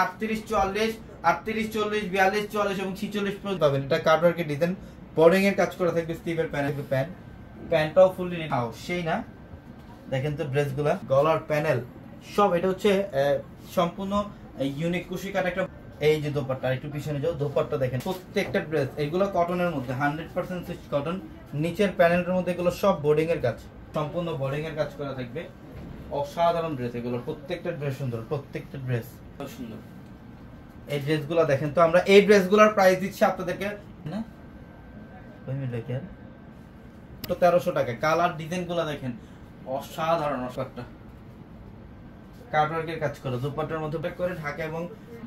38 40 38 40 42 44 এবং 46 পর্যন্ত পাবেন। এটা কাটওয়ার্কের ডিজাইন, বোর্ডিং এর কাজ করা থাকবে, স্টিভের প্যান্টটাও ফুললি নাও সেই না। দেখেন তো ড্রেসগুলা, গলার প্যানেল সব, এটা হচ্ছে সম্পূর্ণ ইউনিক কুশি কাট একটা। এই যে দোপাট্টা, একটু পিছনে যাও, দোপাট্টা দেখেন, প্রত্যেকটা ড্রেস এগুলো কটনের মধ্যে 100% সুইচ কটন। নিচের প্যানেলের মধ্যে এগুলো সব বোর্ডিং এর কাজ, সম্পূর্ণ বোর্ডিং এর কাজ করা থাকবে। অসাধারণ ড্রেস এগুলো, প্রত্যেকটা ড্রেস সুন্দর, প্রত্যেকটা ড্রেস সুন্দর। এই ড্রেসগুলো দেখেন তো, আমরা এই ড্রেসগুলোর প্রাইস দিচ্ছি আপনাদেরকে না 1300 টাকা। কালার ডিজাইন গুলো দেখেন অসাধারণ, একটা কাটওয়ার্কের কাজ করা দুপাট্টার মধ্যে প্যাক করে ঢাকা এবং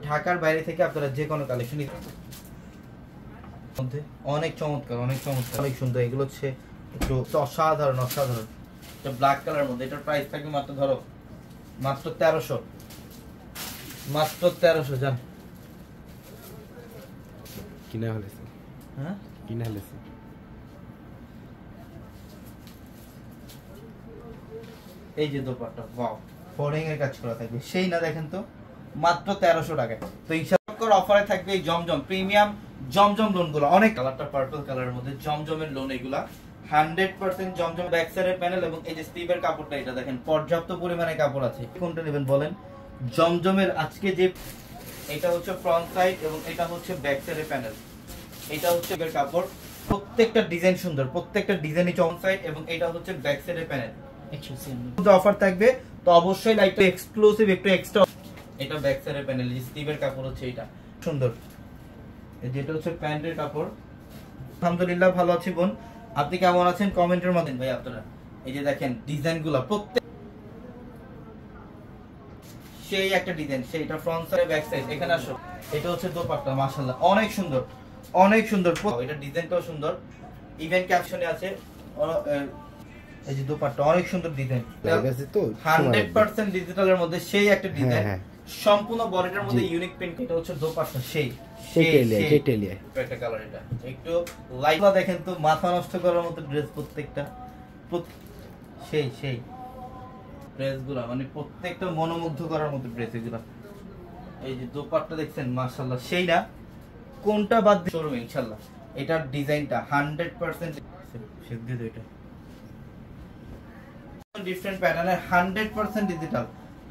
ঢাকার বাইরে থেকে আপনারা যে কোনো কালেকশন মধ্যে অনেক চমৎকার, অনেক চমৎকার, অনেক সুন্দর। এগুলো হচ্ছে একটু অসাধারণ, অসাধারণ। এটা ব্ল্যাক কালার মধ্যে, এটার প্রাইস থাকবে মাত্র ধরো মাত্র 1300, মাত্র 1300 জান কিনা হলেছে। হ্যাঁ কিনা হলেছে। এই যে দোপাট্টা, ওয়াও, ফোরিং এর কাজ করা থাকবে সেই না, দেখেন তো মাত্র 1300 টাকা। তো ইনশাআল্লাহ অফারে থাকবে এই জমজম প্রিমিয়াম জমজম লোন গুলো, অনেক কালারটা পার্পল কালারের মধ্যে জমজমের লোন, এগুলা 100% জমজম ব্যাক সাইডের প্যানেল এবং এই যে স্টিভের কাপড়টা, এটা দেখেন পর্যাপ্ত পরিমাণে কাপড় আছে। কোনটা নেবেন বলেন? জমজমের আজকে যে এটা হচ্ছে ফ্রন্ট সাইড এবং এটা হচ্ছে ব্যাক সাইডের প্যানেল, এটা হচ্ছে এর কাপড়। প্রত্যেকটা ডিজাইন সুন্দর, প্রত্যেকটা ডিজাইনই ফ্রন্ট সাইড এবং এটা হচ্ছে ব্যাক সাইডের প্যানেল। অফার থাকবে তো অবশ্যই লাইক এক্সক্লুসিভ একটু এক্সট্রা। এটা ব্যাক সাইডের প্যানেল, স্টিভের কাপড় হচ্ছে, এটা সুন্দর। যেটা হচ্ছে প্যান্টের কাপড়। আলহামদুলিল্লাহ ভালো আছি বোন, আপনি কেমন আছেন কমেন্টের মাধ্যমে ভাই আপনারা। এই যে দেখেন ডিজাইনগুলো, প্রত্যেক সেই একটা ডিজাইন, সেইটা ফ্রন্ট সাইড ব্যাক সাইড। এখানে আসো, এটা হচ্ছে দোপাট্টা, মাশাআল্লাহ অনেক সুন্দর, অনেক সুন্দর। এটা ডিজাইনটাও সুন্দর, ইভেন ক্যাপশনে আছে। এই যে দোপাট্টা অনেক সুন্দর ডিজাইন, 100% ডিজিটালের মধ্যে সেই একটা ডিজাইন, সম্পূর্ণ বডিটার মধ্যে ইউনিক প্রিন্ট। এটা হচ্ছে দোপাট্টা সেই একটা কালার, এটা একটু লাইট দেখেন তো, মাথা নষ্ট করার মতো ড্রেস প্রত্যেকটা, সেই সেই ড্রেসগুলো মানে প্রত্যেকটা মনোমুগ্ধ করার মতো ড্রেস এগুলো। এই যে দোপাট্টা দেখছেন মাশাআল্লাহ সেই না, কোনটা বাদ দিয়ে শোরুম ইনশাআল্লাহ। এটার ডিজাইনটা 100% এটা ডিফারেন্ট প্যাটার্নের, 100% ডিজিটাল,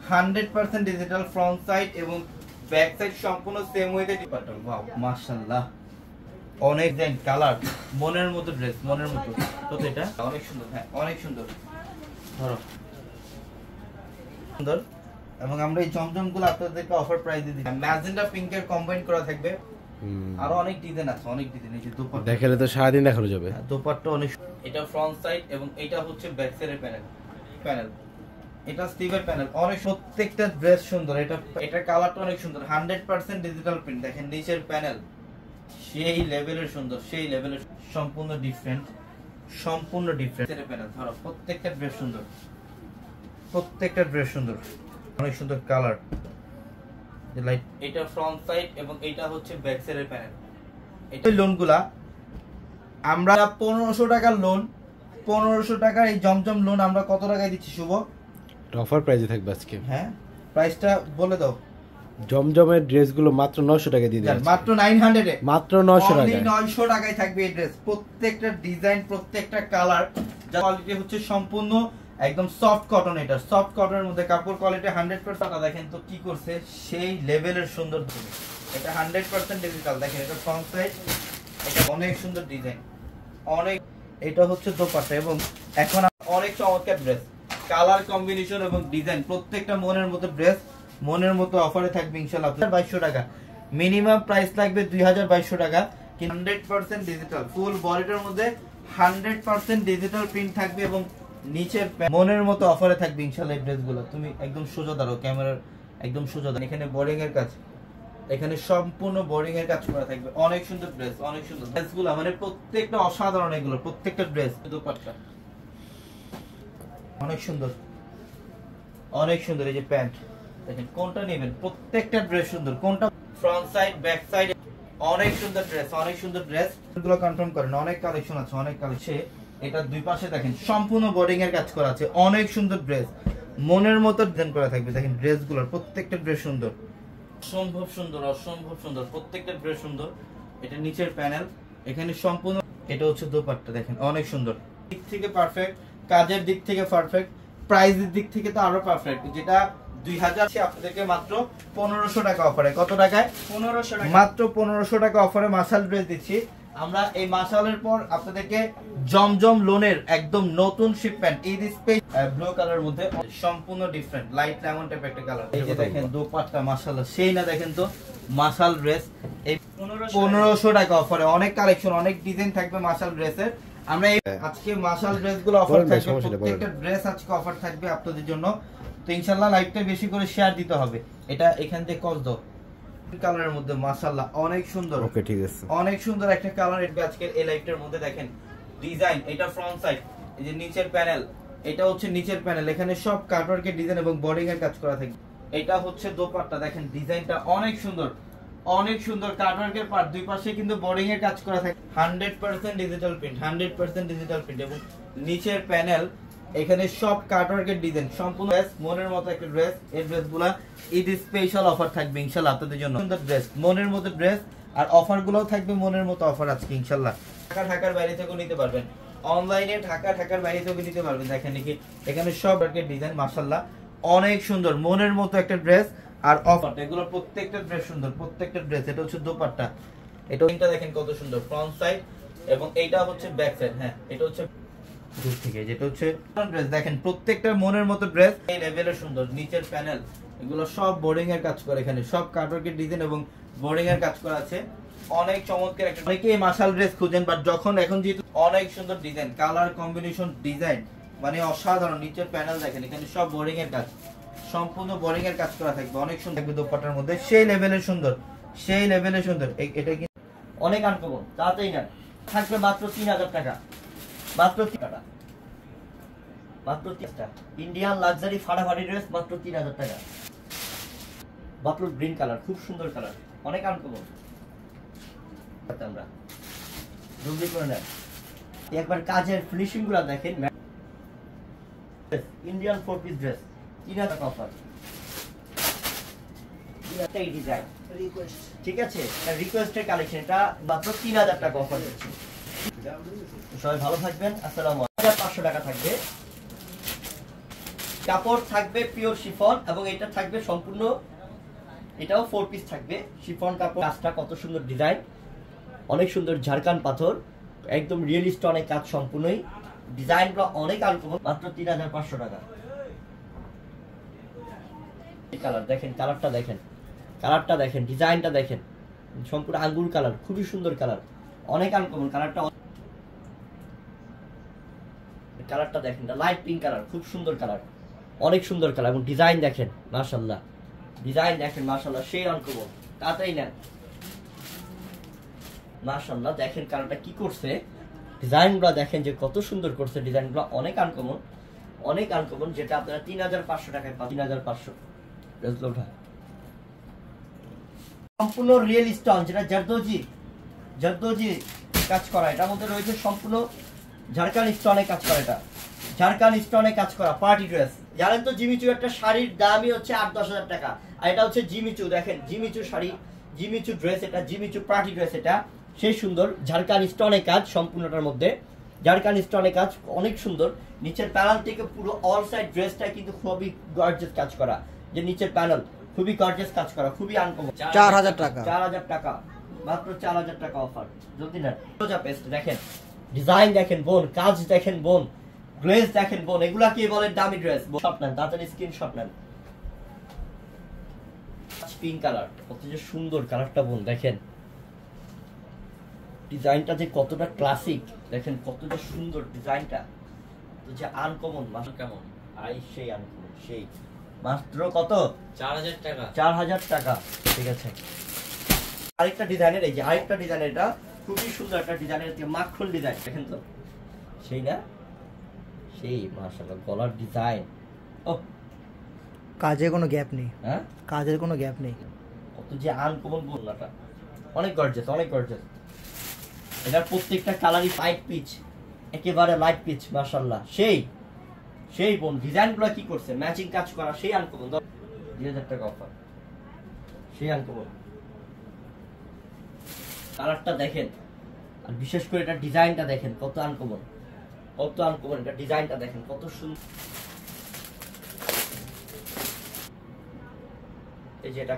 100% ডিজিটাল ফ্রন্ট সাইড এবং ব্যাক সাইড সম্পূর্ণ সেম ওয়েতে ডিপার্টমেন্ট। ওয়াও মাশাআল্লাহ অনেক ডিজাইন, কালার, মনের মতো ড্রেস, মনের মতো। তো এটা অনেক সুন্দর, হ্যাঁ অনেক সুন্দর, ধরো সুন্দর। এবং আমরা এই জমজমগুলো আপনাদেরকে অফার প্রাইসে দিই, ম্যাজেন্টা পিঙ্কের কম্বাইন করা থাকবে। আরো অনেক ডিজাইন আছে, অনেক ডিজাইন। এই যে দোপাট্টা দেখালে তো সারা দিন দেখানো যাবে। দোপাট্টা অনেক, এটা ফ্রন্ট সাইড এবং এটা হচ্ছে ব্যাক সাইডের প্যানেল, এটা স্টিভের প্যানেল। অনেক প্রত্যেকটা ড্রেস সুন্দর। এটা কালারটা অনেক সুন্দর, 100% ডিজিটাল প্রিন্ট। দেখেন নিচের প্যানেল সেই লেভেলের সুন্দর, সেই লেভেলের সম্পূর্ণ ডিফারেন্ট, সম্পূর্ণ ডিফারেন্ট প্যানেল। ধরো প্রত্যেকটা ড্রেস সুন্দর, প্রত্যেকটা ড্রেস সুন্দর, অনেক সুন্দর কালার। লাইট, এটা ফ্রন্ট সাইড এবং এটা হচ্ছে ব্যাক সাইডের প্যানেল। এই লোনগুলা আমরা 1500 টাকার লোন, 1500 টাকার এই জমজম লোন আমরা কত টাকায় দিচ্ছি শুভ? অফার প্রাইসে থাকবে আজকে। হ্যাঁ প্রাইসটা বলে দাও। জমজমের ড্রেসগুলো মাত্র 900 টাকা দিয়ে দিচ্ছি, মাত্র 900 এ, মাত্র 900 টাকা, 900 টাকায় থাকবে এই ড্রেস। প্রত্যেকটা ডিজাইন, প্রত্যেকটা কালার, যা কোয়ালিটি হচ্ছে সম্পূর্ণ একদম সফট কটন। এটা সফট কটনের মধ্যে কাপড় কোয়ালিটি 100%। টাকা দেখেন তো কি করছে, সেই লেভেলের সুন্দর। এটা 100% ডিজিটাল। দেখেন এটা ফ্রন্ট সাইড, এটা অনেক সুন্দর ডিজাইন, অনেক। এটা হচ্ছে দোপাট্টা এবং এখন অনেক চমৎকার ড্রেস, কালার কম্বিনেশন এবং ডিজাইন, প্রত্যেকটা মনের মতো ড্রেস, মনের মতো অফারে থাকবে ইনশাআল্লাহ। 2200 টাকা মিনিমাম প্রাইস লাগবে, 2200 টাকা। 100% ডিজিটাল, ফুল বডিটার মধ্যে 100% ডিজিটাল প্রিন্ট থাকবে এবং নিচের মনের মতো অফারে থাকবে ইনশাআল্লাহ এই ড্রেসগুলো। তুমি একদম সোজা দাঁড়াও, ক্যামেরার একদম সোজা দাঁড়াও। এখানে বোর্ডিং এর কাজ, এখানে সম্পূর্ণ বোর্ডিং এর কাজ করা থাকবে। অনেক সুন্দর ড্রেস, অনেক সুন্দর ড্রেসগুলো, মানে প্রত্যেকটা অসাধারণ। এগুলো প্রত্যেকটা ড্রেস, দোপাট্টা অনেক সুন্দর, অনেক সুন্দর। এই যে প্যান্ট দেখেন, কোনটা নেবেন? প্রত্যেকটা ড্রেস সুন্দর, কোনটা ফ্রন্ট সাইড ব্যাক সাইড, অনেক সুন্দর ড্রেস, অনেক সুন্দর ড্রেস। এগুলো কনফার্ম করেন, অনেক কালেকশন আছে, অনেক কালেকশন। এটা দুই পাশে দেখেন সম্পূর্ণ বোর্ডিং এর কাজ করা আছে, অনেক সুন্দর ড্রেস, মনের মতো ডিজাইন করা থাকবে। দেখেন ড্রেসগুলোর প্রত্যেকটা ড্রেস সুন্দর, অসম্ভব সুন্দর, অসম্ভব সুন্দর, প্রত্যেকটা ড্রেস সুন্দর। এটা নিচের প্যানেল, এখানে সম্পূর্ণ, এটা হচ্ছে দোপাট্টা দেখেন অনেক সুন্দর, দিক থেকে পারফেক্ট, কাজের দিক থেকে পারফেক্ট, প্রাইসের দিক থেকে তো আরো পারফেক্ট। যেটা 2000 আপনাদেরকে মাত্র 1500 টাকা অফারে, কত টাকায়? 1500 টাকা, মাত্র 1500 টাকা অফারে মাশাল ড্রেস দিচ্ছি আমরা। এই মাশালের পর আপনাদেরকে জমজম লোনের একদম নতুন shipment, Eid special blue colour মধ্যে, সম্পূর্ণ ডিফারেন্ট লাইট লেমন টাইপ একটা কালার। এই যে দেখেন দোপাট্টা মাশাআল্লাহ সেই না, দেখেন তো মাশাল ড্রেস এই 1500 টাকা অফারে। অনেক কালেকশন, অনেক ডিজাইন থাকবে মাশাল ড্রেসের। আমরা আজকে মাশাল ড্রেসগুলো অফার থাকবে, প্রত্যেকটা ড্রেস আজকে অফার থাকবে আপনাদের জন্য। তো ইনশাআল্লাহ লাইভটা বেশি করে শেয়ার দিতে হবে। এটা এখান থেকে কস দাও কালারের মধ্যে মাশাআল্লাহ অনেক সুন্দর। ওকে ঠিক আছে, অনেক সুন্দর একটা কালার। এটা আজকের এই লাইভটার মধ্যে দেখেন ডিজাইন, এটা ফ্রন্ট সাইড, এই যে নিচের প্যানেল, এটা হচ্ছে নিচের প্যানেল, এখানে সব কাটওয়ার্কের ডিজাইন এবং বর্ডিং এর কাজ করা থাকে। এটা হচ্ছে দোপাট্টা, দেখেন ডিজাইনটা অনেক সুন্দর, অনেক সুন্দর, কাটওয়ার্কের পার দুই পাশে কিন্তু বর্ডিং এর কাজ করা থাকে। 100% ডিজিটাল প্রিন্ট, 100% ডিজিটাল প্রিন্ট এবং নিচের প্যানেল, এখানে সব কাটওয়ার্কের ডিজাইন, সম্পূর্ণ ড্রেস মনের মতো একটা ড্রেস। এই ড্রেসগুলো ঈদ স্পেশাল অফার থাকবে ইনশাআল্লাহ আপনাদের জন্য। সুন্দর ড্রেস, মনের মতো ড্রেস, আর অফারগুলোও থাকবে মনের মতো অফার আজকে ইনশাআল্লাহ। ঢাকার বাইরে থেকেও নিতে পারবেন, অনলাইনে ঢাকার বাইরে থেকেও নিতে পারবেন। দেখেন নাকি এখানে সব ডিজাইন মাশাআল্লাহ অনেক সুন্দর, মনের মতো একটা ড্রেস। আর অফার এগুলো প্রত্যেকটা ড্রেস সুন্দর, প্রত্যেকটা ড্রেস। এটা হচ্ছে দোপাট্টা, এটা দেখেন কত সুন্দর ফ্রন্ট সাইড এবং এইটা হচ্ছে ব্যাক সাইড। হ্যাঁ এটা হচ্ছে দূর থেকে, যেটা হচ্ছে ড্রেস দেখেন প্রত্যেকটা মনের মতো ড্রেস, এই লেভেলের সুন্দর। নিচের প্যানেল এগুলো সব বোর্ডিং এর কাজ করা, এখানে সব কাটওয়ার্কের ডিজাইন এবং বোর্ডিং এর কাজ করা আছে। অনেক চমৎকার একটা, অনেকেই মাশাল ড্রেস খুঁজেন, বাট যখন এখন যেহেতু অনেক সুন্দর ডিজাইন, কালার কম্বিনেশন ডিজাইন মানে অসাধারণ। নিচের প্যানেল দেখেন, এখানে সব বোর্ডিং এর কাজ, সম্পূর্ণ বোর্ডিং এর কাজ করা থাকবে, অনেক সুন্দর থাকবে দোপাট্টার মধ্যে, সেই লেভেলের সুন্দর, সেই লেভেলের সুন্দর। এটা কি অনেক আনকমন, তাতেই না থাকবে মাত্র 3000 টাকা, মাত্র 3 টাকা, মাত্র 30 টাকা। ইন্ডিয়ান লাক্সারি ফাটাফাটি ড্রেস মাত্র 3000 টাকা। বাটল গ্রিন কালার, খুব সুন্দর কালার, অনেক আনকমন। আমরা জলদি করে নেন, একবার কাজের ফিনিশিং গুলো দেখেন। ইন্ডিয়ান 4 পিস ড্রেস 3000 টাকা অফার, এই ডিজাইন রিকোয়েস্ট, ঠিক আছে রিকোয়েস্টের কালেকশন, এটা মাত্র 3000 টাকা অফার দিচ্ছি। সবাই ভালো থাকবেন, আসসালামু আলাইকুম। 500 টাকা থাকবে, কাপড় থাকবে পিওর শিফন এবং এটা থাকবে সম্পূর্ণ, এটাও 4 পিস থাকবে শিফন কাপড়। কাজটা কত সুন্দর, ডিজাইন অনেক সুন্দর, ঝাড়খান পাথর একদম রিয়েলিস্ট, অনেক কাজ সম্পূর্ণই, ডিজাইনগুলো অনেক আনকমন, মাত্র 3500 টাকা। এই কালার দেখেন, কালারটা দেখেন, কালারটা দেখেন, ডিজাইনটা দেখেন, সম্পূর্ণ আঙ্গুর কালার, খুবই সুন্দর কালার, অনেক আনকমন কালারটা। কালারটা দেখেন, লাইট পিঙ্ক কালার, খুব সুন্দর কালার, অনেক সুন্দর কালার এবং ডিজাইন দেখেন মাশাআল্লাহ, ডিজাইন দেখেন মাশাআল্লাহ সেই আনকমন, তাতেই নেন মাশাআল্লাহ। দেখেন কালারটা কি করছে, ডিজাইনগুলো দেখেন যে কত সুন্দর করছে, ডিজাইনগুলো অনেক আনকমন, অনেক আনকমন, যেটা আপনারা 3500 টাকায় পাবেন। 3500 রেজলোটা সম্পূর্ণ রিয়েল স্টোন, যেটা জারদোজি কাজ করা, এটার মধ্যে রয়েছে সম্পূর্ণ ঝাড়খান স্টোনে কাজ করা, এটা ঝাড়খান স্টোনে কাজ করা পার্টি ড্রেস। জানেন তো জিমিচু একটা শাড়ির দামই হচ্ছে 8-10 হাজার টাকা, আর এটা হচ্ছে জিমিচু, দেখেন জিমিচু শাড়ি, জিমিচু ড্রেস, এটা জিমিচু পার্টি ড্রেস, এটা সেই সুন্দর ঝাড়খান স্টোনে কাজ, সম্পূর্ণটার মধ্যে ঝাড়খান স্টোনে কাজ অনেক সুন্দর। নিচের প্যানেল থেকে পুরো অল সাইড ড্রেসটা কিন্তু খুবই গর্জিয়াস কাজ করা, যে নিচের প্যানেল খুবই গর্জিয়াস কাজ করা, খুবই আনকমন। 4000 টাকা, 4000 টাকা, মাত্র 4000 টাকা অফার, জলদি নেন। রোজা পেস্ট দেখেন, ডিজাইন দেখেন বোন, কাজ দেখেন বোন, গ্লেজ দেখেন বোন, এগুলা কি বলে দামি ড্রেস। শট নেন, তাড়াতাড়ি স্ক্রিনশট নেন। পিঙ্ক কালার, কত যে সুন্দর কালারটা বোন, দেখেন ডিজাইনটা যে কতটা ক্লাসিক, দেখেন কত যে সুন্দর ডিজাইনটা, তো যে আনকমন, মাত্র কেমন আই সেই আনকমন, সেই মাত্র কত 4000 টাকা, 4000 টাকা, ঠিক আছে। আরেকটা ডিজাইনের, এই যে আরেকটা ডিজাইনের, এটা খুবই সুন্দর একটা ডিজাইনের, মাখন ডিজাইন, দেখেন তো সেই না, সেই মাশাআল্লাহ গলার ডিজাইন, ও কাজে কোনো গ্যাপ নেই, হ্যাঁ কাজের কোনো গ্যাপ নেই, কত যে আনকমন বললাটা, অনেক গর্জিয়াস, অনেক গর্জিয়াস। এটার প্রত্যেকটা কালারই লাইট পিচ, একেবারে লাইট পিচ মাশাআল্লাহ, সেই বোন ডিজাইনগুলো কি করছে, ম্যাচিং কাজ করা, সেই আনকমন। 2000 টাকা অফার, সেই আনকমন কালারটা দেখেন, আর বিশেষ করে এটা ডিজাইনটা দেখেন কত আনকমন, কত আনকমন। এটা ডিজাইনটা দেখেন কত সুন্দর। এই যে এটা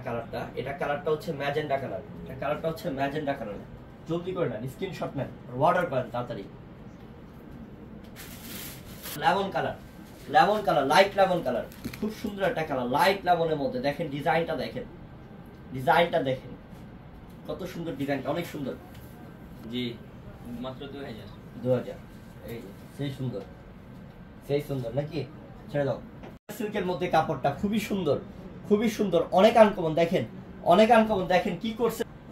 কালারটা হচ্ছে ম্যাজেন্ডা কালার। এটা কালারটা হচ্ছে ম্যাজেন্ডা কালার। জলদি করে নেন, স্ক্রিনশট নেন, অর্ডার করেন তাড়াতাড়ি। Lemon colour, light lemon colour, খুব সুন্দর একটা কালার, লাইট লেমনের মধ্যে। দেখেন ডিজাইনটা দেখেন কত সুন্দর, ডিজাইনটা অনেক সুন্দর। জি মাত্র 2000। এই যে, সেই সুন্দর নাকি? ছেড়ে দাও। সিল্কের মধ্যে কাপড়টা খুবই সুন্দর, অনেক আনকমন। দেখেন অনেক আনকমন, দেখেন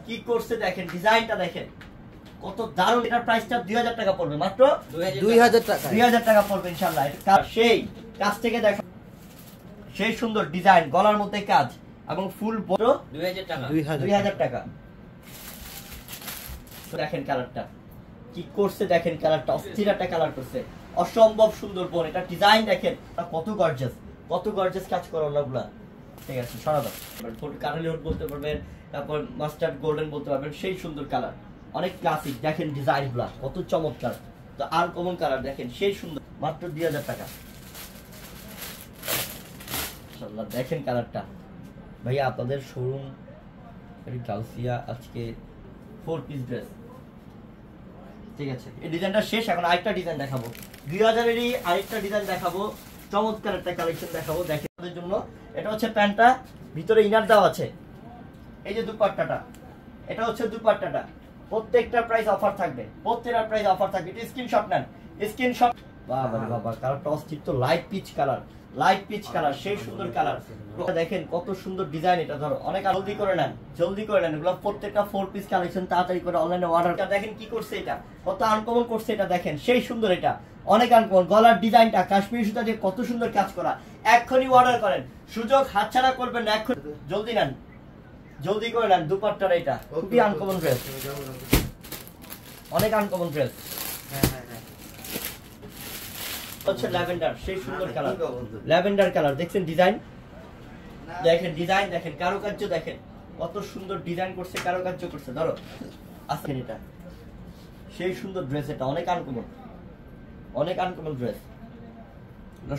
কি করছে দেখেন, ডিজাইনটা দেখেন কত দারুণ। এটার প্রাইসটা 2000 টাকা পড়বে, মাত্র 2000 টাকা। 2000 টাকা পড়বে ইনশাআল্লাহ। এটা সেই কাছ থেকে দেখো, সেই সুন্দর ডিজাইন, গলার মধ্যে কাজ এবং ফুল বড়। 2000 টাকা। 2000 টাকা। দেখেন কালারটা কি করছে, দেখেন কালারটা অস্থির একটা কালার করছে, অসম্ভব সুন্দর বোন। এটা ডিজাইন দেখেন কত গর্জিয়াস কাজ করো ওগুলা। ঠিক আছে, সরা দাও। কারেন্ট হোড বলতে পারবেন, তারপর মাস্টার্ড গোল্ডেন বলতে পারবেন, সেই সুন্দর কালার, অনেক ক্লাসিক। দেখেন ডিজাইন গুলা কত চমৎকার, তো আনকমন কালার দেখেন, সেই সুন্দর, মাত্র 2000 টাকা। মাশাআল্লাহ, দেখেন কালারটা। ভাইয়া আপনাদের শোরুম গাউসিয়া আজকে 4 পিস ড্রেস। ঠিক আছে, এই ডিজাইনটা শেষ। এখন আরেকটা ডিজাইন দেখাবো, 2000-এরই আরেকটা ডিজাইন দেখাবো, চমৎকার একটা কালেকশন দেখাবো। দেখেন আপনাদের জন্য, এটা হচ্ছে প্যান্টটা, ভিতরে ইনার দেওয়া আছে। এই যে দুপাট্টাটা, এটা হচ্ছে দুপাট্টাটা। প্রত্যেকটা প্রাইস অফার থাকবে, এটা স্ক্রিনশট নেন, স্ক্রিনশট। বাবা কালারটা অস্থির, তো লাইট পিচ কালার, সেই সুন্দর কালার। দেখেন কত সুন্দর ডিজাইন। এটা ধরো অনেক জলদি করে নেন, এগুলো প্রত্যেকটা 4 পিস কালেকশন, তাড়াতাড়ি করে অনলাইনে অর্ডার। দেখেন কি করছে, এটা কত আনকমন করছে, এটা দেখেন সেই সুন্দর, এটা অনেক আনকমন। গলার ডিজাইনটা কাশ্মীরি সুতা দিয়ে কত সুন্দর কাজ করা। এক্ষুনি অর্ডার করেন, সুযোগ হাতছাড়া করবেন না, এক্ষুনি জলদি করে নেন দুপাট্টাটা। এটা খুবই আনকমন ড্রেস, অনেক আনকমন ড্রেস। হচ্ছে ল্যাভেন্ডার, সেই সুন্দর কালার, ল্যাভেন্ডার কালার। দেখছেন ডিজাইন, দেখেন কারুকার্য, দেখেন কত সুন্দর ডিজাইন করছে, কারুকার্য করছে। ধরো আজকের এটা সেই সুন্দর ড্রেস, এটা অনেক আনকমন ড্রেস।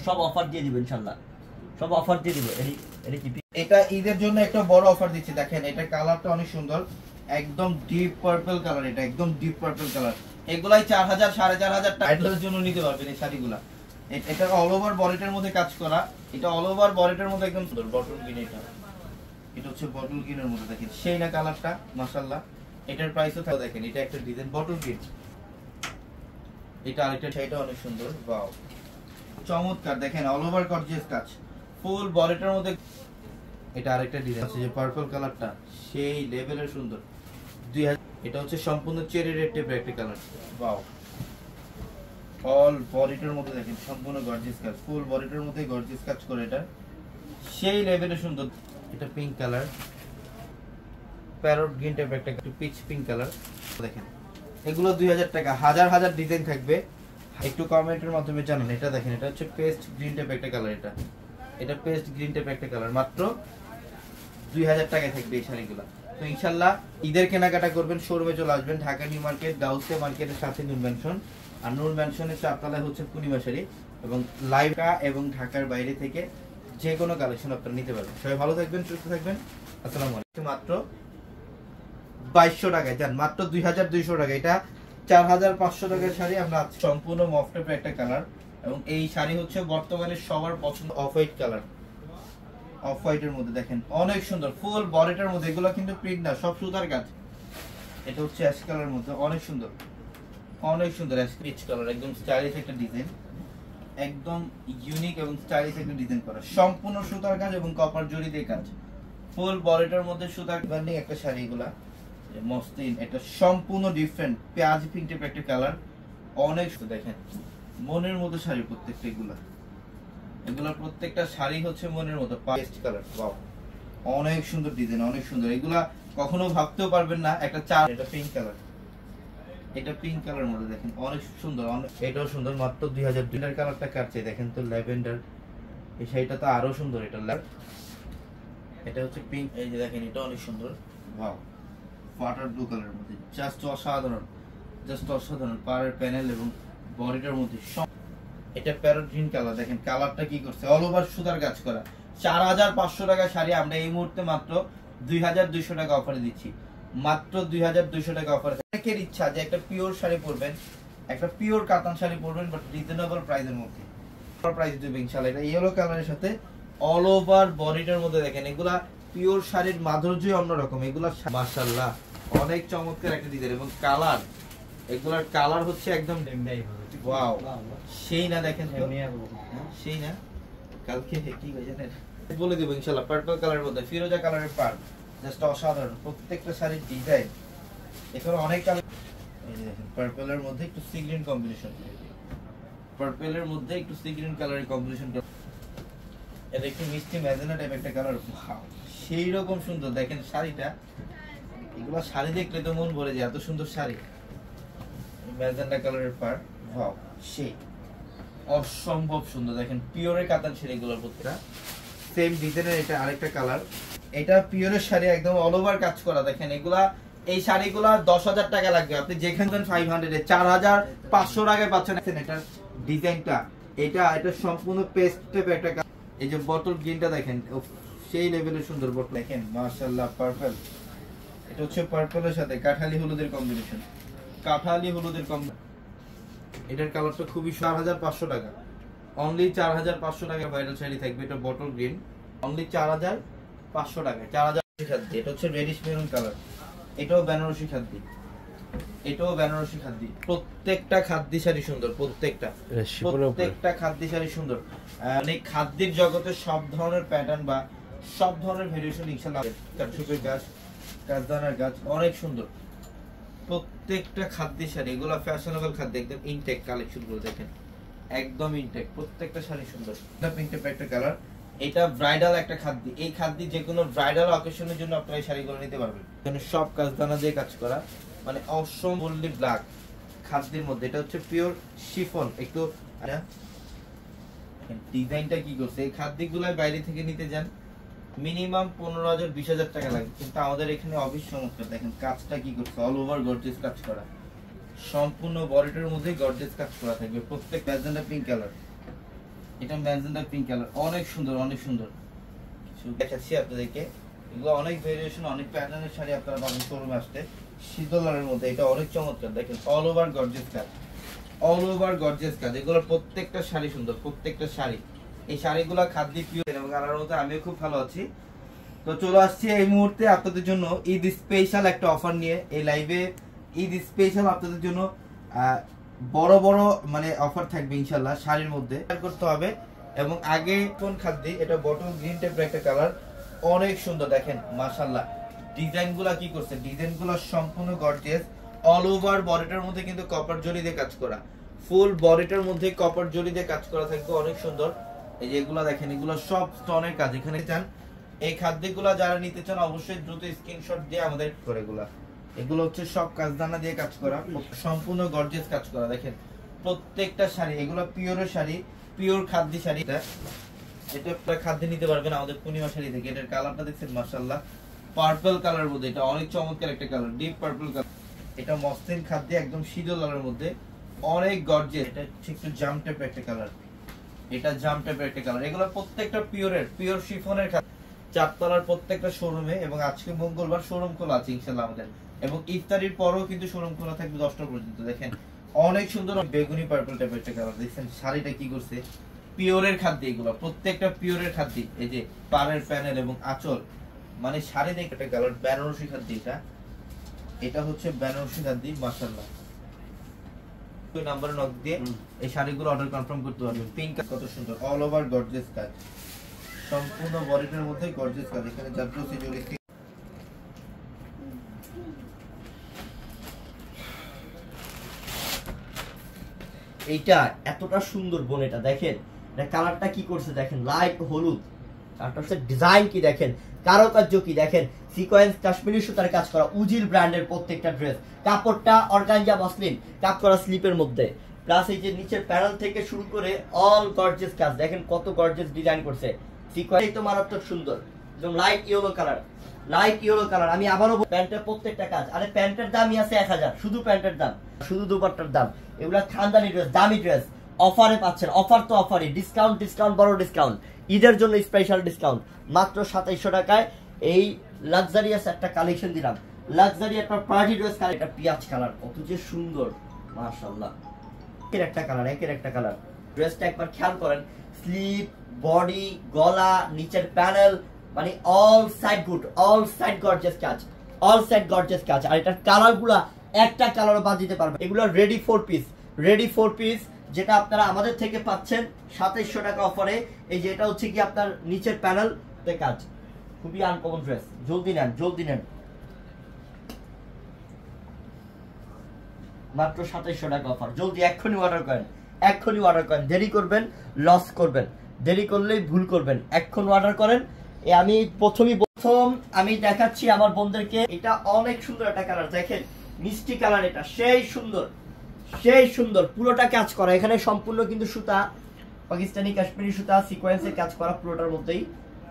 সব অফার দিয়ে দিবেন ইনশাআল্লাহ, সব অফার দিয়ে দিবে। এটা ঈদের জন্য একটা বড় অফার দিচ্ছি। দেখেন এটা কালারটা অনেক সুন্দর, একদম ডিপ পার্পল কালার। এটা একদম ডিপ পার্পল কালার। এগুলাই 4000 4500 টাইটেলের জন্য নিতে পারবেন এই শাড়িগুলা। এটা অল ওভার বডিটার মধ্যে কাজ করা, এটা অল ওভার বডিটার মধ্যে একদম সুন্দর বটল গ্রিন। এটা হচ্ছে বটল গ্রিনের মধ্যে, দেখেন সেই না কালারটা, মাশাআল্লাহ। এটার প্রাইসও থাকে, দেখেন এটা একটা ডিজাইন বটল গ্রিন। এটা আরেকটা, সেটা অনেক সুন্দর, ওয়াও চমৎকার। দেখেন অল ওভার গর্জিয়াস কাজ, ফুল বডিটার মধ্যে। এটা আরেকটা ডিজাইন আছে, যে পার্পল কালারটা সেই লেভেলের সুন্দর। 2000। এটা হচ্ছে সম্পূর্ণ চেরি রেড টাইপের একটা কালার, ওয়াও। অল বডিটার মধ্যে দেখেন সম্পূর্ণ গর্জিয়াস কাজ, ফুল বডিটার মধ্যে গর্জিয়াস কাজ করে, এটা সেই লেভেলের সুন্দর। এটা পিঙ্ক কালার, প্যারট গ্রিন টাইপের একটা পিচ পিঙ্ক কালার। দেখেন এগুলো 2000 টাকা, হাজার ডিজাইন থাকবে, একটু কমেন্টের মাধ্যমে জানান। এটা দেখেন, এটা হচ্ছে পেস্ট গ্রিন টাইপের একটা কালার। এটা পেস্ট গ্রিন টাইপের একটা কালার, মাত্র 2000 টাকায় থাকবে এই শাড়িগুলো। তো ইনশাআল্লাহ ঈদের কেনাকাটা করবেন, শোরুমে চলে আসবেন, ঢাকা নিউ মার্কেট, গাউসিয়া মার্কেটের সাথে নূর ম্যানশন। আর নূর ম্যানশনের 4 তলায় হচ্ছে পূর্ণিমা শাড়ি, এবং লাইভা এবং ঢাকার বাইরে থেকে যে কোনো কালেকশন আপনারা নিতে পারবেন। সবাই ভালো থাকবেন, সুস্থ থাকবেন, আসসালামু আলাইকুম। মাত্র 2200 টাকায় যান, মাত্র 2200 টাকা। এটা 4500 টাকার শাড়ি আমরা সম্পূর্ণ মফ টাইপের একটা কালার, এবং এই শাড়ি হচ্ছে বর্তমানে সবার পছন্দ, অফ হোয়াইট কালার। অফ হোয়াইটের মধ্যে দেখেন অনেক সুন্দর, ফুল বডিটার মধ্যে। এগুলো কিন্তু প্রিন্ট না, সব সুতার কাজ। এটা হচ্ছে অ্যাশ কালারের মধ্যে, অনেক সুন্দর অ্যাশ পিচ কালার, একদম স্টাইলিশ একটা ডিজাইন, একদম ইউনিক এবং স্টাইলিশ একটা ডিজাইন করা, সম্পূর্ণ সুতার কাজ এবং কপার জরি দিয়ে কাজ, ফুল বডিটার মধ্যে সুতার ব্যান্ডিং একটা শাড়ি। এগুলা মসলিন, এটা সম্পূর্ণ ডিফারেন্ট পেঁয়াজ পিঙ্ক টাইপের একটা কালার, অনেক সুন্দর। দেখেন মনের মতো শাড়ি প্রত্যেকটা, এগুলা প্রত্যেকটা শাড়ি হচ্ছে মনের মতো পেস্ট কালার, ওয়াও অনেক সুন্দর ডিজাইন, অনেক সুন্দর। এগুলা কখনো ভাবতেও পারবেন না একটা এটা পিঙ্ক কালার, এটা পিঙ্ক কালার মধ্যে দেখেন অনেক সুন্দর, এটাও সুন্দর, মাত্র 2000। কালারটা কাটছে দেখেন তো, ল্যাভেন্ডার। এই শাড়িটা তো আরো সুন্দর, এটা এটা হচ্ছে পিঙ্ক, এই যে দেখেন এটা অনেক সুন্দর, ওয়াও ওয়াটার ব্লু কালারের মধ্যে, জাস্ট অসাধারণ, জাস্ট অসাধারণ। পাড়ের প্যানেল এবং বডিটার মধ্যে এটা প্যারট গ্রিন কালার, দেখেন কালারটা কি করছে, অল ওভার সুতার কাজ করা। 4500 টাকা শাড়ি আমরা এই মুহূর্তে মাত্র 2200 টাকা অফারে দিচ্ছি, মাত্র 2200 টাকা অফারে। অনেকের ইচ্ছা যে একটা পিওর শাড়ি পরবেন, একটা পিওর কাতান শাড়ি পরবেন, বাট রিজনেবল প্রাইসের মধ্যে প্রাইস দেবে ইনশাআল্লাহ। এটা ইয়েলো কালারের সাথে অল ওভার বডিটার মধ্যে দেখেন, এগুলা পিওর শাড়ির মাধুর্যই অন্যরকম। এগুলা মাশাআল্লাহ অনেক চমৎকার একটা ডিজাইন এবং কালার, এগুলার কালার হচ্ছে একদম ওয়াও, সেই না দেখেন তো, সেই না কালকে কি হয়ে জানেন বলে দেবো ইনশাআল্লাহ। পার্পল কালারের মধ্যে ফিরোজা কালারের পার্ট, জাস্ট অসাধারণ। প্রত্যেকটা শাড়ির ডিজাইন এখানে অনেক কালার, এই যে দেখেন পার্পলের মধ্যে একটু সি গ্রিন কম্বিনেশন, পার্পলের মধ্যে একটু সি গ্রিন কালারের কম্বিনেশন, এটা একটু মিষ্টি ম্যাজেন্টা টাইপ একটা কালার, সেই রকম সুন্দর। দেখেন শাড়িটা, এগুলো শাড়ি দেখলে তো মন ভরে যায়, এত সুন্দর শাড়ি। ম্যাজেন্টা কালারের পার্ট, ওয়াও সেই অসম্ভব সুন্দর। দেখেন পিওরের কাতান শাড়িগুলোর প্রত্যেকটা সেম ডিজাইনের। এটা আরেকটা কালার, এটা পিওরের শাড়ি একদম অল ওভার কাজ করা। দেখেন এগুলা, এই শাড়িগুলা 10,000 টাকা লাগবে, আপনি যেখানে 500 এ 4500 টাকায় পাচ্ছেন। এটার ডিজাইনটা, এটা সম্পূর্ণ পেস্ট টাইপ একটা, এই যে বটল গ্রিনটা দেখেন সেই লেভেলের সুন্দর বটল, দেখেন মাশাআল্লাহ পার্পল। এটা হচ্ছে পার্পলের সাথে কাঠালি হলুদের কম্বিনেশন, কাঠালি হলুদের কম্বিনেশন। এটার কালারটা খুবই 4500 টাকা, অনলি 4500 টাকা ভাইরাল শাড়ি থাকবে। এটা বটল গ্রিন, অনলি 4500 টাকা, 4000 খাদ্য। এটা হচ্ছে রেডিশ মেরুন কালার, এটাও বেনারসি খাদ্য, এটাও বেনারসি খাদ্য। প্রত্যেকটা খাদ্যি শাড়ি সুন্দর, প্রত্যেকটা খাদ্যি শাড়ি সুন্দর। মানে খাদ্যের জগতে সব ধরনের প্যাটার্ন বা সব ধরনের ভেরিয়েশন ইনশাআল্লাহ। কাঠুপের গাছ, কাজদানার গাছ, অনেক সুন্দর প্রত্যেকটা খাদ্যি শাড়ি। এগুলো ফ্যাশনেবল খাদ্য, একদম ইনটেক কালেকশন গুলো দেখেন, একদম ইনটেক। প্রত্যেকটা শাড়ি সুন্দর। এটা পিঙ্ক টাইপের একটা কালার, এটা ব্রাইডাল একটা খাদ্য। এই খাদ্য যে কোনো ব্রাইডাল অকেশনের জন্য আপনারা এই শাড়িগুলো নিতে পারবেন। এখানে সব কাজদানা দিয়ে কাজ করা, মানে অসম্ভব ব্ল্যাক খাদ্যের মধ্যে। এটা হচ্ছে পিওর শিফন। একটু ডিজাইনটা কি করছে, এই খাদ্যগুলো বাইরে থেকে নিতে যান মিনিমাম 15,000 20,000 টাকা লাগবে, কিন্তু আমাদের এখানে অফিস চমৎকার। দেখেন কাজটা কি করছে, অল ওভার গর্জিয়াস কাজ করা, সম্পূর্ণ বডিটার মধ্যে গর্জিয়াস কাজ করা থাকবে। প্রত্যেক ম্যাজেন্টা পিঙ্ক কালার, এটা ম্যাজেন্টা পিঙ্ক কালার, অনেক সুন্দর, অনেক সুন্দর। দেখাচ্ছি আপনাদেরকে, এগুলো অনেক ভেরিয়েশন, অনেক প্যাটার্নের শাড়ি আপনারা পাবেন শোরুমে আসতে। শীতলার মধ্যে এটা অনেক চমৎকার। দেখেন অল ওভার গর্জিয়াস কাজ, অল ওভার গর্জিয়াস কাজ। এগুলোর প্রত্যেকটা শাড়ি সুন্দর, প্রত্যেকটা শাড়ি। এই শাড়িগুলো খাদ্য পিওর এবং কালার মধ্যে আমিও খুব ভালো আছি। তো চলে আসছি এই মুহূর্তে আপনাদের জন্য ঈদ স্পেশাল একটা অফার নিয়ে। এই লাইভে ঈদ স্পেশাল আপনাদের জন্য বড় বড় মানে অফার থাকবে ইনশাআল্লাহ শাড়ির মধ্যে করতে হবে। এবং আগে কোন খাদ্য, এটা বটল গ্রিন টাইপের একটা কালার, অনেক সুন্দর। দেখেন মাশাআল্লাহ ডিজাইনগুলো কি করছে, ডিজাইনগুলো সম্পূর্ণ গর্জিয়াস। অল ওভার বডিটার মধ্যে কিন্তু কপার জরি দিয়ে কাজ করা, ফুল বডিটার মধ্যে কপার জরি দিয়ে কাজ করা থাকবে, অনেক সুন্দর। এই যে এগুলো দেখেন, এগুলো সব স্টোনের কাজ। এখানে চান এই খাদ্যগুলো যারা নিতে চান অবশ্যই দ্রুত স্ক্রিনশট দিয়ে আমাদের করে। এগুলো হচ্ছে সব কাজদানা দিয়ে কাজ করা, সম্পূর্ণ গর্জিয়াস কাজ করা। দেখেন প্রত্যেকটা শাড়ি, এগুলো পিওরের শাড়ি, পিওর খাদ্যি শাড়ি। এটা আপনারা খাদ্য নিতে পারবেন আমাদের পূর্ণিমা শাড়ি থেকে। এটার কালারটা দেখছেন মাশাআল্লাহ পার্পল কালার মধ্যে, এটা অনেক চমৎকার একটা কালার, ডিপ পার্পল কালার। এটা মসলিন খাদ্য, একদম শীতল কালারের মধ্যে, অনেক গর্জিয়াস। এটা একটু জাম টাইপের একটা কালার, এটা জাম টাইপের একটা কালার। এগুলো প্রত্যেকটা পিওরের, পিওর শিফনের খাদ্য। চারতলার প্রত্যেকটা শোরুমে, এবং আজকে মঙ্গলবার শোরুম খোলা আছে ইনশাআল্লাহ আমাদের, এবং ইফতারির পরেও কিন্তু শোরুম খোলা থাকবে 10টা পর্যন্ত। দেখেন অনেক সুন্দর বেগুনি পার্পল টাইপের একটা কালার। দেখছেন শাড়িটা কি করছে, পিওরের খাদ্য। এগুলো প্রত্যেকটা পিওরের খাদ্য। এই যে পাড়ের প্যানেল এবং আঁচল, মানে শাড়ি দেখে একটা কালার, বেনারসি খাদ্য। এটা হচ্ছে বেনারসি খাদ্য মাশাআল্লাহ। ওই নাম্বারে নক দিয়ে এই শাড়িগুলো অর্ডার কনফার্ম করতে পারবেন। পিঙ্ক কত সুন্দর, অল ওভার গর্জিয়াস কাজ, সম্পূর্ণ বডিটার মধ্যে গর্জিয়াস কাজ। এখানে জাদ্রসি জড়ি। এইটা এতটা সুন্দর বোন, এটা দেখেন, এটা কালারটা কি করছে দেখেন, লাইট হলুদ। কালারটা হচ্ছে ডিজাইন কি দেখেন, কারুকার্য কি দেখেন, সিকোয়েন্স কাশ্মীরি সুতার কাজ করা, উজিল ব্র্যান্ডের প্রত্যেকটা ড্রেস। কাপড়টা অর্গানজা মসলিন, কাজ করা স্লিপের মধ্যে, প্লাস এই যে নিচের প্যানেল থেকে শুরু করে অল গর্জিয়াস কাজ। দেখেন কত গর্জিয়াস ডিজাইন করছে, সিকোয়েন্স তো মারাত্মক সুন্দর। একদম light yellow colour, light yellow colour. আমি আবারও প্যান্টের প্রত্যেকটা কাজ, আরে প্যান্টের দামই আছে 1000, শুধু প্যান্টের দাম, শুধু দুপাট্টার দাম। এগুলা খানদানি ড্রেস, দামি ড্রেস, অফারে পাচ্ছেন। অফার তো অফারই, ডিসকাউন্ট ডিসকাউন্ট, বড় ডিসকাউন্ট, ঈদের জন্য স্পেশাল ডিসকাউন্ট। মাত্র 2700 টাকায় এই লাক্সারিয়াস একটা কালেকশন দিলাম। লাক্সারি একটা পার্টি ড্রেস, এটা পিয়াজ কালার, কত যে সুন্দর মাশাআল্লাহ। একের একটা কালার, একের একটা কালার। ড্রেসটা একবার খেয়াল করেন, স্লিপ, বডি, গলা, নিচের প্যানেল, মানে all side good, all side gorgeous কাজ, অল সাইড গর্জিয়াস কাজ। আর এটার কালারগুলা একটা কালারও বাদ দিতে পারবে। এগুলো রেডি 4 পিস, রেডি 4 পিস, যেটা আপনারা আমাদের থেকে পাচ্ছেন 2700 টাকা অফারে। এই যে এটা হচ্ছে কি আপনার নিচের প্যানেল তে কাজ, খুবই আনকমন ড্রেস। জলদি নেন, জলদি নেন। মাত্র 2700 টাকা অফার, জলদি এক্ষুনি অর্ডার করেন, এক্ষুনি অর্ডার করেন। দেরি করবেন লস করবেন, দেরি করলেই ভুল করবেন। এখন অর্ডার করেন। আমি প্রথম আমি দেখাচ্ছি আমার বন্ধুদেরকে, এটা অনেক সুন্দর একটা কালার, দেখেন মিষ্টি কালার, এটা সেই সুন্দর, সেই সুন্দর, পুরোটা কাজ করা। এখানে সম্পূর্ণ কিন্তু সুতা, পাকিস্তানি কাশ্মীরি সুতা সিকোয়েন্সের কাজ করা পুরোটার মধ্যেই।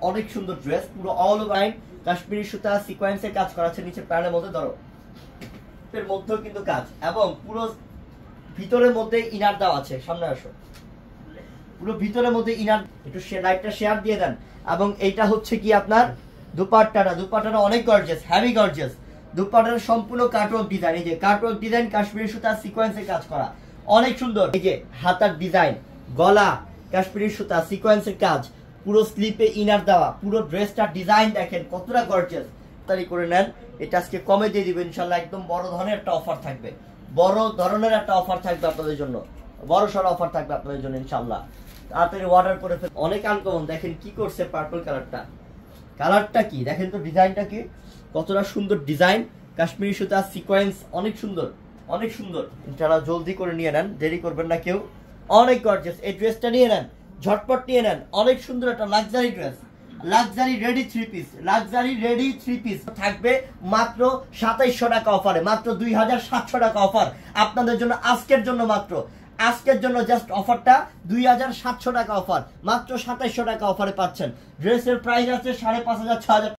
অনেক সুন্দর ড্রেস, পুরো অল ওভার কাশ্মীরি সুতা সিকোয়েন্সের কাজ করা আছে। নিচে প্যানেলের মধ্যে ধরো এর মধ্যেও কিন্তু কাজ, এবং পুরো ভিতরের মধ্যে ইনার দেওয়া আছে। সামনে আসো, পুরো ভিতরের মধ্যে ইনার, একটু লাইটটা শেয়ার দিয়ে দেন। এবং এইটা হচ্ছে কি আপনার দুপাট্টাটা, দুপাট্টাটা অনেক গর্জিয়াস, হেভি গর্জিয়াস। দুপাট্টার সম্পূর্ণ কাটওয়ার্ক ডিজাইন, এই যে কাটওয়ার্ক ডিজাইন, কাশ্মীরি সুতা সিকোয়েন্সের কাজ করা, অনেক সুন্দর। এই যে হাতার ডিজাইন, গলা কাশ্মীরি সুতা সিকোয়েন্সের কাজ, পুরো স্লিপে ইনার দেওয়া, পুরো ড্রেসটার ডিজাইন দেখেন কতটা গর্জিয়াস। তাড়াতাড়ি করে নেন, এটা আজকে কমে দিয়ে দিবেন ইনশাআল্লাহ। একদম বড় ধরনের একটা অফার থাকবে, বড় ধরনের একটা অফার থাকবে আপনাদের জন্য, বড় সড় অফার থাকবে আপনাদের জন্য ইনশাআল্লাহ। তাড়াতাড়ি অর্ডার করে ফেলুন। অনেক আনকমন, দেখেন কি করছে পার্পল কালারটা, কালারটা কি দেখেন তো, ডিজাইনটা কি, কতটা সুন্দর ডিজাইন, কাশ্মীরি সুতা সিকোয়েন্স, অনেক সুন্দর, অনেক সুন্দর। ইনশাআল্লাহ জলদি করে নিয়ে নেন, দেরি করবেন না কেউ। অনেক গর্জিয়াস এই ড্রেসটা নিয়ে নেন, ঝটপট নিয়ে নেন। অনেক সুন্দর একটা luxury dress, luxury ready 3 piece, luxury ready 3 piece থাকবে মাত্র 2700 টাকা অফারে, মাত্র 2700 টাকা অফার আপনাদের জন্য, আজকের জন্য, মাত্র আজকের জন্য জাস্ট অফারটা 2700 টাকা অফার, মাত্র 2700 টাকা অফারে পাচ্ছেন। ড্রেসের প্রাইস আছে 5500 6000।